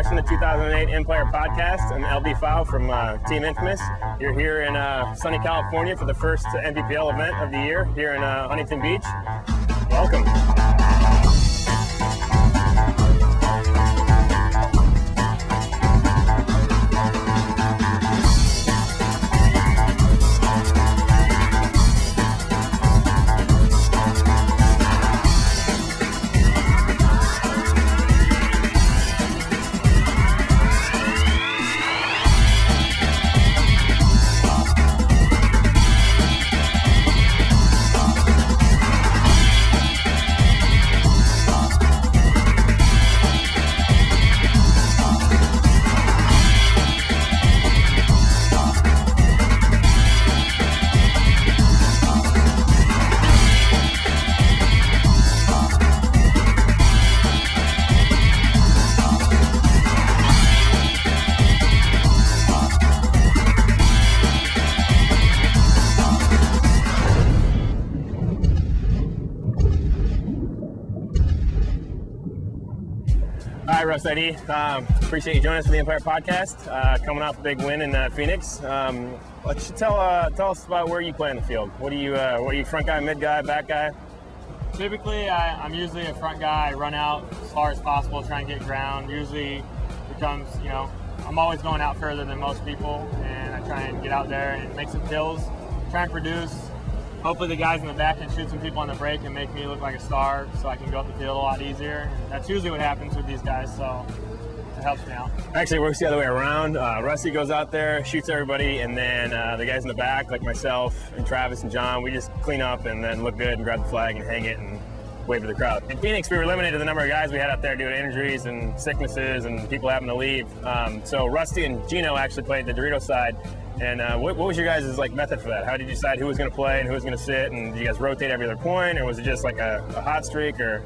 watching the 2008 Empire podcast. I'm LB File from Team Infamous. You're here in sunny California for the first NPPL event of the year here in Huntington Beach. Welcome. Hi, Russ ID. Appreciate you joining us for the Empire podcast. Coming off a big win in Phoenix. Tell us about where you play in the field. What are you, front guy, mid guy, back guy? Typically, I'm usually a front guy. I run out as far as possible, try and get ground. Usually becomes, I'm always going out further than most people, and I try and get out there and make some kills, try and produce. Hopefully the guys in the back can shoot some people on the break and make me look like a star so I can go up the field a lot easier. And that's usually what happens with these guys, so it helps me out. Actually, it works the other way around. Rusty goes out there, shoots everybody, and then the guys in the back, like myself and Travis and John, we just clean up and then look good and grab the flag and hang it and wave to the crowd. In Phoenix, we were limited to the number of guys we had out there due to injuries and sicknesses and people having to leave. So Rusty and Gino actually played the Dorito side. And what was your guys' method for that? How did you decide who was going to play and who was going to sit? And did you guys rotate every other point, or was it just like a hot streak? Or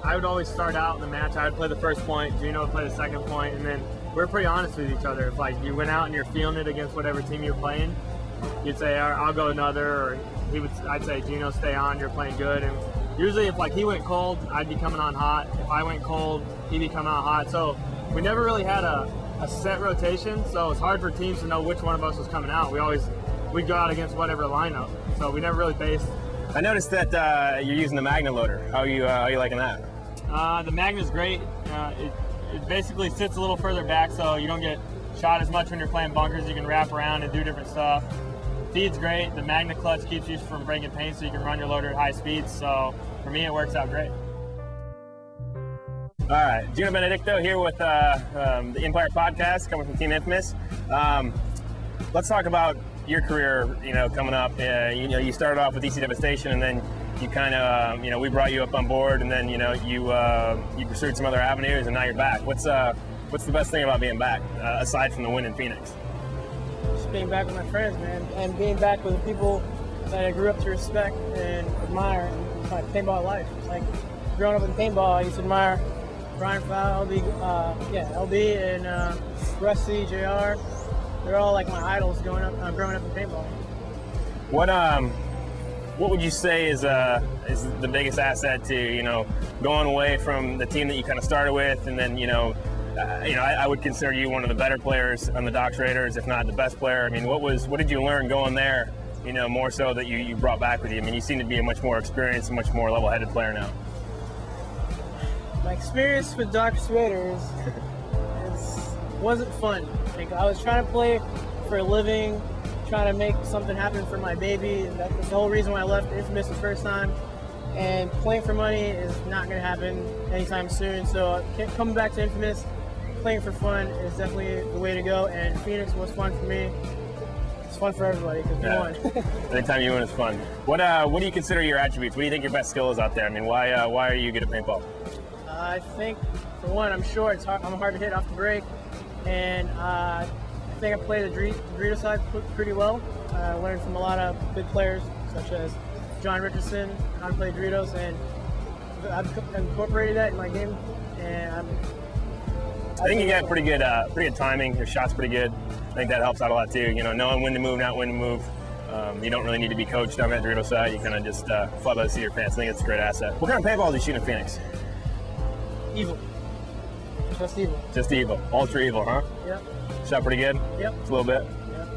I would always start out in the match. I would play the first point, Gino would play the second point, and then we're pretty honest with each other. If you went out and you're feeling it against whatever team you're playing, you'd say, all right, I'll go another, or I'd say, Gino, stay on, you're playing good. And usually if he went cold, I'd be coming on hot. If I went cold, he'd be coming on hot. So we never really had a set rotation, so it's hard for teams to know which one of us was coming out. We'd go out against whatever lineup, so we never really based. I noticed that you're using the Magna loader. How are you liking that? The Magna's great. It basically sits a little further back, so you don't get shot as much when you're playing bunkers. You can wrap around and do different stuff. Feed's great. The Magna clutch keeps you from breaking paint, so you can run your loader at high speeds. So for me, it works out great. All right, Gino Benedicto here with the Empire podcast, coming from Team Infamous. Let's talk about your career. Coming up. You started off with EC Devastation, and then you kind of, we brought you up on board, and then you pursued some other avenues, and now you're back. What's the best thing about being back, aside from the win in Phoenix? Just being back with my friends, man, and being back with the people that I grew up to respect and admire in my paintball life. Growing up in paintball, I used to admire Brian Fowl, LB, and Rusty, JR. They're all my idols growing up in paintball. What would you say is the biggest asset to going away from the team that you kind of started with, and then I would consider you one of the better players on the Docks Raiders, if not the best player. I mean, what did you learn going there? More so that you brought back with you. I mean, you seem to be a much more experienced, and much more level-headed player now. My experience with Docks Raiders wasn't fun. I was trying to play for a living, trying to make something happen for my baby. That's the whole reason why I left Infamous the first time. And playing for money is not going to happen anytime soon. So coming back to Infamous, playing for fun is definitely the way to go. And Phoenix was fun for me. It's fun for everybody because we won. Anytime you win is fun. What do you consider your attributes? What do you think your best skill is out there? I mean, why are you good at paintball? I think, for one, I'm short. I'm hard to hit off the break, and I think I play the Dorito side pretty well. I learned from a lot of good players, such as John Richardson, how to play Doritos, and I've incorporated that in my game. And I think you got pretty good timing. Your shot's pretty good. I think that helps out a lot too. Knowing when to move, not when to move. You don't really need to be coached on that Dorito side. You kind of just fly by the seat of your pants. I think it's a great asset. What kind of paintball do you shoot in Phoenix? Evil. Just evil. Just evil. Ultra evil, huh? Yep. Shot pretty good? Yep. Just a little bit? Yep.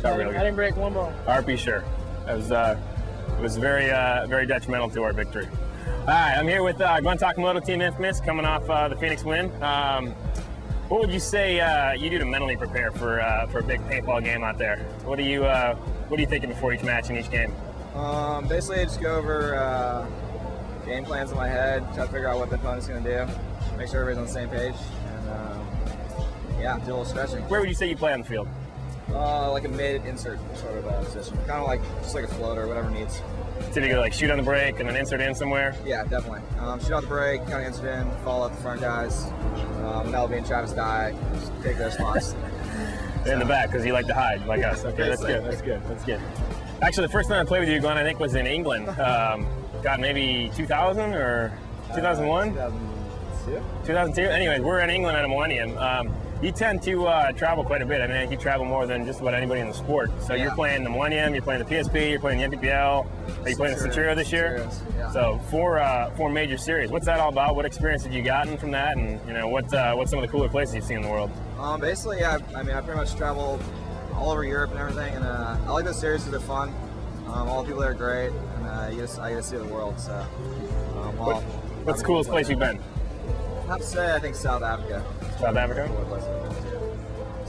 Shot I really good. didn't break one ball. RP, sure. It was very detrimental to our victory. All right, I'm here with Glenn Takamoto, Team Infamous, coming off the Phoenix win. What would you say you do to mentally prepare for a big paintball game out there? What are you thinking before each match and each game? Basically, I just go over game plans in my head, try to figure out what the opponent's going to do, make sure everybody's on the same page, and yeah, do a little stretching. Where would you say you play on the field? Like a mid-insert sort of position, kind of like just like a floater, whatever needs. Typically, like shoot on the break and then insert in somewhere. Yeah, definitely. Shoot out the break, kind of insert in, follow up the front guys. Melvin and Travis die, just take their spots. In the back because you like to hide, like us. Okay, that's good. That's good. That's good. Actually, the first time I played with you, Glenn, I think was in England. God, maybe 2000 or 2001? 2002. 2002. Anyways, we're in England at a Millennium. You tend to travel quite a bit. I mean, I think you travel more than just about anybody in the sport. So Yeah. you're playing the Millennium, you're playing the PSP, you're playing the MPPL. Are you playing the Centurio this year? Yeah. So four major series. What's that all about? What experience have you gotten from that? And you know, what's some of the cooler places you've seen in the world? Basically, yeah. I mean, I pretty much traveled all over Europe and everything, and I like those series because they're fun. All the people there are great, and I get to see the world. So, What's the coolest place you've been? I have to say, I think South Africa. South Africa? Cool place I've been to.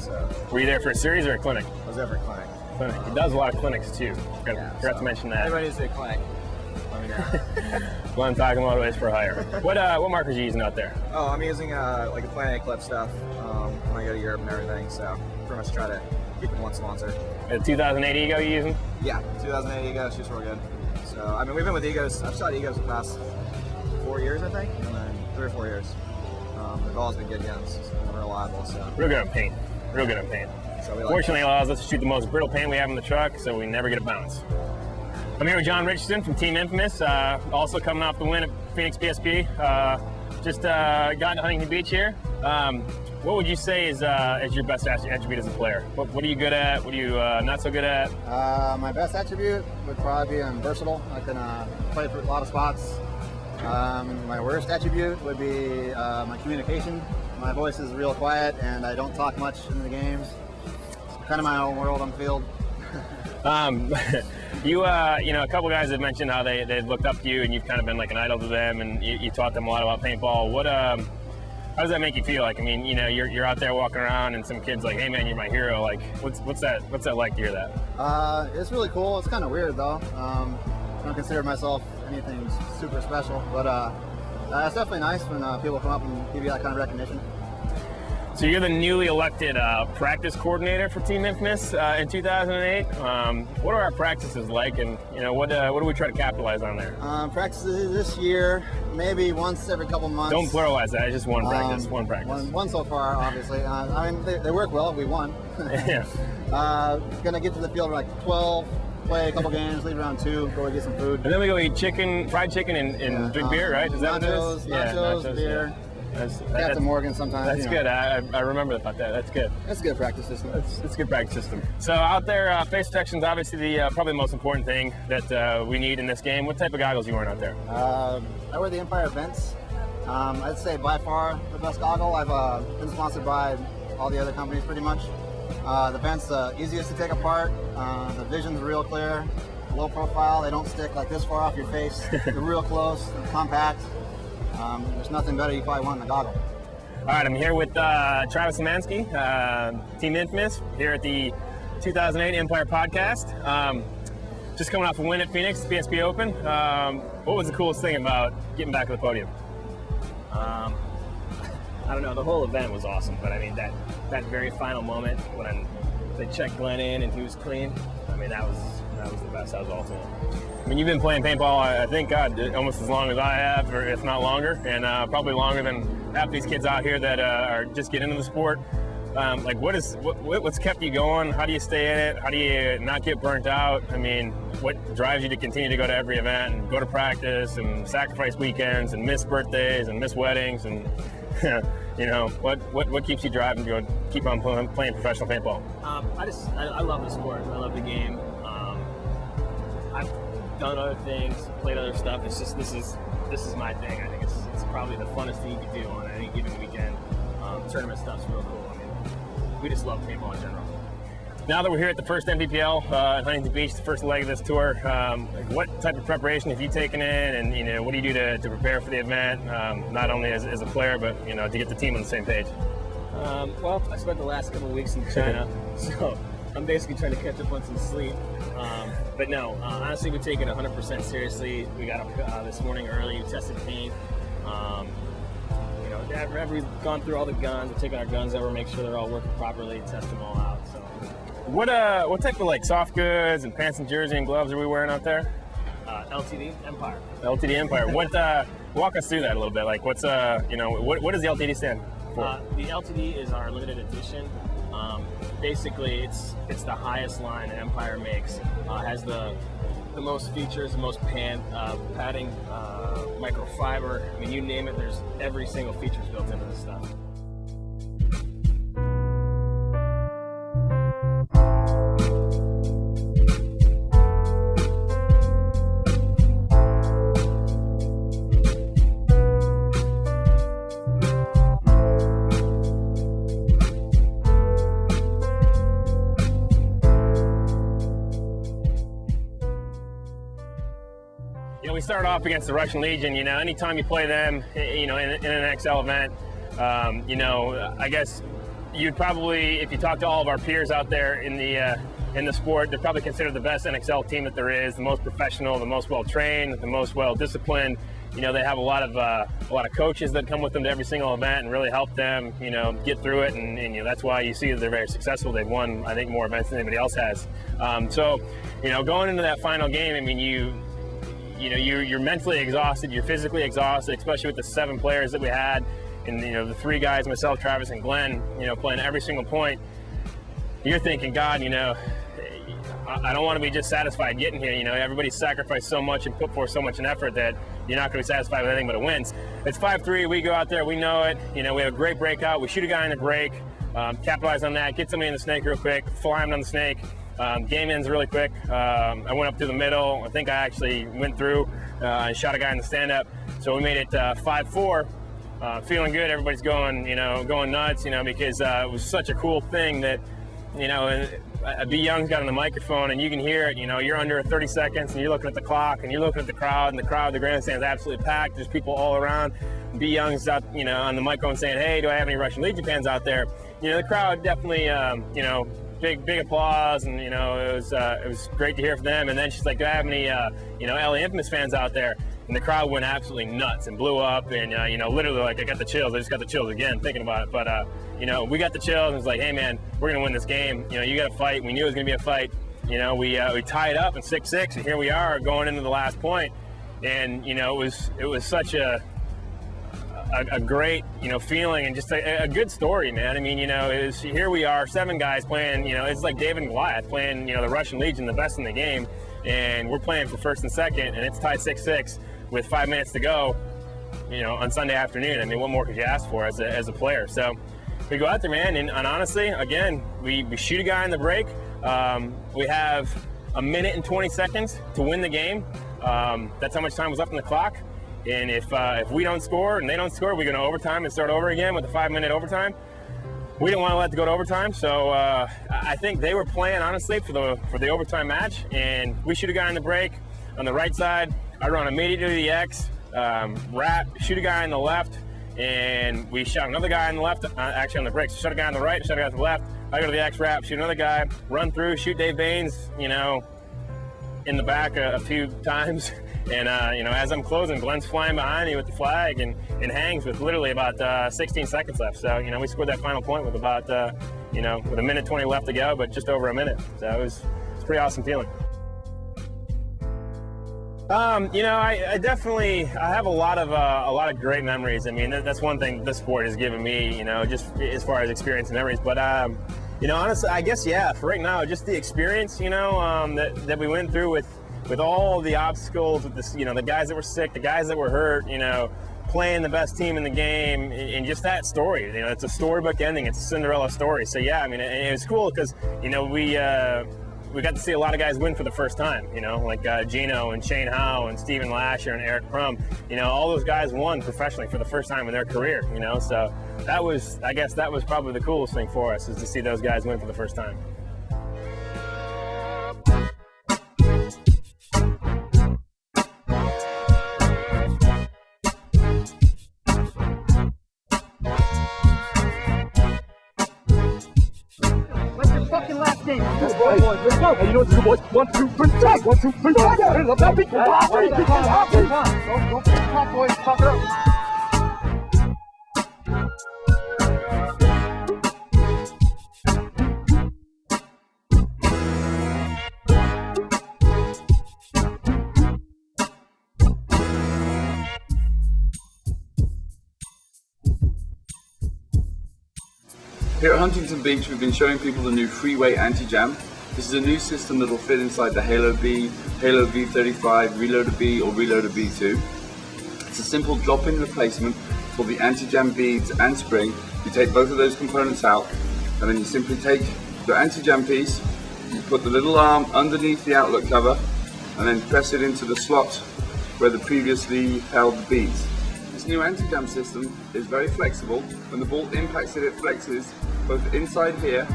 So, Were you there for a series or a clinic? I was there for a clinic. Clinic. He does a lot of clinics too. Forgot to mention that. Everybody needs to do a clinic. Let me know. Glenn Takamoto is for hire. What markers are you using out there? Oh, I'm using like a Planet Eclipse stuff when I go to Europe and everything. So, pretty much try to keep it one sponsor. The 2008 Ego you using? Yeah, 2008 Ego shoots real good. So, I mean, we've been with Egos. I've shot Egos the past 4 years, I think, and then 3 or 4 years. They've always been good guns, and reliable. So, Real good at paint. Real good at paint. so we like Fortunately, it allows us to shoot the most brittle paint we have in the truck, so we never get a bounce. I'm here with John Richardson from Team Infamous, also coming off the win at Phoenix PSP. Just got to Huntington Beach here. What would you say is your best attribute as a player? What are you good at? What are you not so good at? My best attribute would probably be I'm versatile. I can play for a lot of spots. My worst attribute would be my communication. My voice is real quiet and I don't talk much in the games. It's kind of my own world on the field. A couple guys have mentioned how they looked up to you and you've kind of been like an idol to them, and you taught them a lot about paintball. How does that make you feel? Like, I mean, you're out there walking around and some kid's like, "Hey man, you're my hero." Like, what's that like to hear that? It's really cool. It's kind of weird though. I don't consider myself anything super special, but it's definitely nice when people come up and give you that kind of recognition. So you're the newly elected practice coordinator for Team Infamous in 2008. What are our practices like, and what do we try to capitalize on there? Practices this year, maybe once every couple months. Don't pluralize that. It's just one practice. One practice. One so far, obviously. I mean, they work well. We won. Yeah. Gonna get to the field like 12, play a couple games, leave around 2, go get some food. And then we go eat fried chicken, and drink beer, right? Is that what it is? Nachos, beer. Yeah. Captain Morgan sometimes. That's good. I remember about that. That's good. That's a good practice system. It's a good practice system. So out there, face protection is obviously probably the most important thing that we need in this game. What type of goggles are you wearing out there? I wear the Empire Vents. I'd say by far the best goggle. I've been sponsored by all the other companies pretty much. The Vents easiest to take apart. The vision's real clear, low profile. They don't stick like this far off your face. They're real close, they're compact. There's nothing better you probably want in a goggle. All right, I'm here with Travis Szymanski, Team Infamous, here at the 2008 Empire Podcast. Just coming off a win at Phoenix, PSP Open. What was the coolest thing about getting back to the podium? I don't know, the whole event was awesome, but I mean, that very final moment when they checked Glenn in and he was clean, I mean, that was the best. That was ultimate. I mean, you've been playing paintball, I think, God, almost as long as I have, or if not longer, and probably longer than half these kids out here that are just getting into the sport. Like, what's kept you going? How do you stay in it? How do you not get burnt out? I mean, what drives you to continue to go to every event and go to practice and sacrifice weekends and miss birthdays and miss weddings and what keeps you driving to go keep on playing professional paintball? I love the sport. I love the game. I've done other things, played other stuff. It's just this is my thing. I think it's probably the funnest thing you can do on any given weekend. tournament stuff's real cool. I mean, we just love paintball in general. Now that we're here at the first MPPL at Huntington Beach, the first leg of this tour, what type of preparation have you taken in, and what do you do to prepare for the event, not only as a player, but to get the team on the same page? Well, I spent the last couple of weeks in China, so I'm basically trying to catch up on some sleep. But no, honestly, we take it 100% seriously. We got up this morning early, tested paint. After we've gone through all the guns, we've taken our guns over, make sure they're all working properly, test them all out. So. What type of soft goods and pants and jersey and gloves are we wearing out there? LTD Empire. LTD Empire. What? Walk us through that a little bit. What does the LTD stand for? The LTD is our limited edition. Basically, it's the highest line that Empire makes. Has the most features, the most padding, microfiber. I mean, you name it. There's every single feature's built into this stuff. We start off against the Russian Legion. Anytime you play them, in an XL event, I guess you'd probably, if you talk to all of our peers out there in the sport, they're probably considered the best NXL team that there is, the most professional, the most well-trained, the most well-disciplined. They have a lot of coaches that come with them to every single event and really help them, get through it, and that's why you see that they're very successful. They've won, I think, more events than anybody else has. So, going into that final game, I mean, you're mentally exhausted, you're physically exhausted, especially with the 7 players that we had, and the 3 guys, myself, Travis, and Glenn, playing every single point. You're thinking, God, I don't want to be just satisfied getting here. Everybody's sacrificed so much and put forth so much an effort that you're not going to be satisfied with anything but a win. It's 5-3. We go out there, we know it. We have a great breakout. We shoot a guy in the break, capitalize on that, get somebody in the snake real quick, fly him on the snake. Game ends really quick. I went up through the middle. I think I actually went through and shot a guy in the stand-up. So we made it 5-4. Feeling good. Everybody's going nuts, because it was such a cool thing that, B. Young's got on the microphone and you can hear it. You're under 30 seconds and you're looking at the clock and you're looking at the crowd, and the grandstand's absolutely packed. There's people all around. B. Young's out, on the microphone saying, "Hey, do I have any Russian Legion fans out there?" The crowd definitely, big applause, and it was great to hear from them. And then she's like, "Do I have any LA Infamous fans out there?" And the crowd went absolutely nuts and blew up, and literally, I got the chills. I just got the chills again thinking about it. But we got the chills, and it's like, "Hey man, we're gonna win this game. You got to fight." We knew it was gonna be a fight. We tied up in 6-6, and here we are going into the last point. And it was such a great, feeling, and just a good story, man. I mean, here we are, 7 guys playing, it's like David and Goliath playing, the Russian Legion, the best in the game, and we're playing for first and second, and it's tied 6-6 with 5 minutes to go, on Sunday afternoon. I mean, what more could you ask for as a player? So we go out there, man, and honestly, again, we shoot a guy in the break. We have 1 minute and 20 seconds to win the game. That's how much time was left on the clock. And if we don't score and they don't score, we go to overtime and start over again with a 5-minute overtime. We didn't want to let it go to overtime, so I think they were playing, honestly, for the overtime match. And we shoot a guy in the break on the right side. I run immediately to the X, wrap, shoot a guy on the left, and we shot another guy on the left, actually on the break. So shot a guy on the right, shot a guy on the left. I go to the X wrap, shoot another guy, run through, shoot Dave Baines, in the back a few times. And, as I'm closing, Glenn's flying behind me with the flag and hangs with literally about 16 seconds left. So, we scored that final point with about, with 1 minute 20 left to go, but just over a minute. So it's a pretty awesome feeling. I definitely have a lot of great memories. I mean, that's one thing this sport has given me, just as far as experience and memories. But, honestly, I guess, yeah, for right now, just the experience, that we went through with all the obstacles, with this, the guys that were sick, the guys that were hurt, playing the best team in the game, and just that story. It's a storybook ending. It's a Cinderella story. So yeah, I mean, it was cool because we we got to see a lot of guys win for the first time, like Gino and Shane Howe and Steven Lasher and Eric Crum. All those guys won professionally for the first time in their career, so I guess that was probably the coolest thing for us, is to see those guys win for the first time. Let's go, boys. Let's go. Hey, you know what to do, boys. 1, 2, 3, take. 1, 2, 3, take. Hey, love that beat. Don't talk, boys. Talk it up. Here at Huntington Beach, we've been showing people the new Freeway anti-jam. This is a new system that will fit inside the Halo B, Halo V35, Reloader B or Reloader B2. It's a simple drop-in replacement for the anti-jam beads and spring. You take both of those components out, and then you simply take the anti-jam piece, you put the little arm underneath the outlet cover, and then press it into the slot where the previously held the beads. This new anti-jam system is very flexible. When the ball impacts it, it flexes both inside here,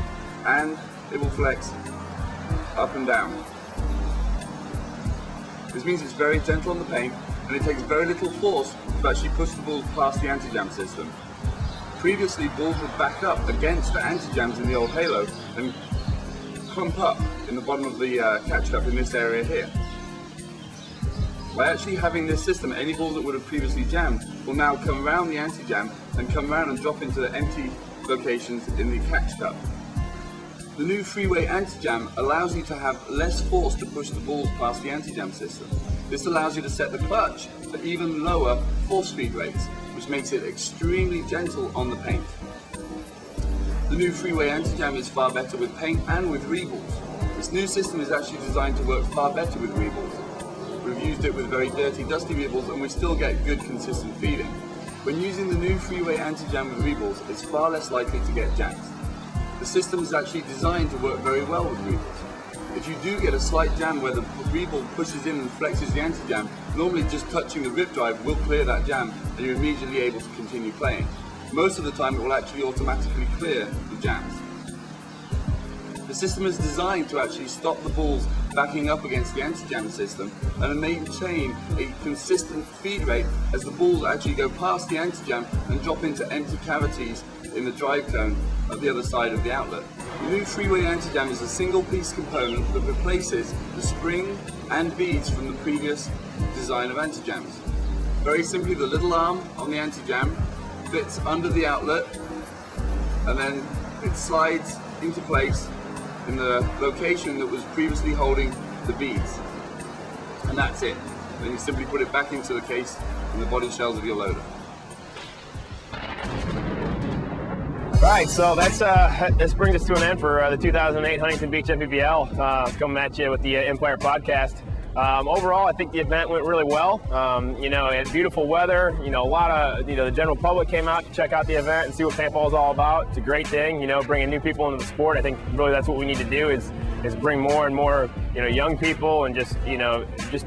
and it will flex up and down. This means it's very gentle on the paint, and it takes very little force to actually push the balls past the anti-jam system. Previously, balls would back up against the anti-jams in the old Halo and clump up in the bottom of the catch cup in this area here. By actually having this system, any ball that would have previously jammed will now come around the anti-jam and come around and drop into the empty locations in the catch cup. The new Freeway anti-jam allows you to have less force to push the balls past the anti-jam system. This allows you to set the clutch at even lower force feed rates, which makes it extremely gentle on the paint. The new Freeway anti-jam is far better with paint and with reballs. This new system is actually designed to work far better with reballs. We've used it with very dirty, dusty reballs, and we still get good, consistent feeding. When using the new Freeway anti-jam with reballs, it's far less likely to get jams. The system is actually designed to work very well with reballs. If you do get a slight jam where the reball pushes in and flexes the anti-jam, normally just touching the rip drive will clear that jam, and you're immediately able to continue playing. Most of the time, it will actually automatically clear the jams. The system is designed to actually stop the balls backing up against the anti-jam system and maintain a consistent feed rate as the balls actually go past the anti-jam and drop into empty cavities in the drive cone at the other side of the outlet. The new Freeway anti-jam is a single piece component that replaces the spring and beads from the previous design of anti-jams. Very simply, the little arm on the anti-jam fits under the outlet, and then it slides into place in the location that was previously holding the beads. And that's it. Then you simply put it back into the case in the body shells of your loader. Right, so this brings us to an end for the 2008 Huntington Beach MPPL. Coming at you with the Empire Podcast. Overall, I think the event went really well. It had beautiful weather. A lot of the general public came out to check out the event and see what paintball is all about. It's a great thing. Bringing new people into the sport. I think really that's what we need to do is bring more and more young people and just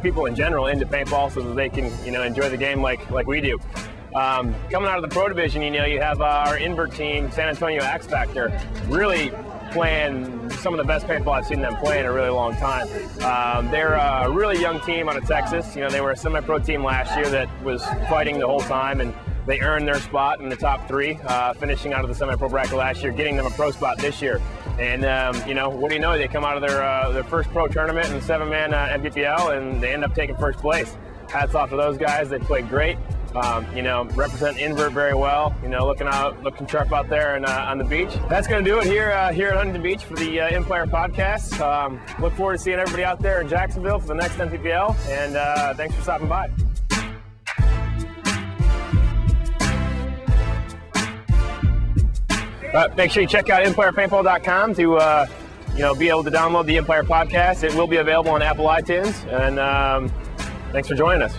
people in general into paintball so that they can enjoy the game like we do. Coming out of the pro division, you have our invert team, San Antonio X Factor, really playing some of the best paintball I've seen them play in a really long time. They're a really young team out of Texas. They were a semi-pro team last year that was fighting the whole time, and they earned their spot in the top 3, finishing out of the semi-pro bracket last year, getting them a pro spot this year. And what do you know? They come out of their first pro tournament in the 7-man MPPL, and they end up taking first place. Hats off to those guys. They played great. Represent invert very well. Looking sharp out there and on the beach. That's going to do it here at Huntington Beach for the Empire Podcast. Look forward to seeing everybody out there in Jacksonville for the next MPPL, and thanks for stopping by. Make sure you check out EmpirePaintball.com to be able to download the Empire Podcast. It will be available on Apple iTunes, and thanks for joining us.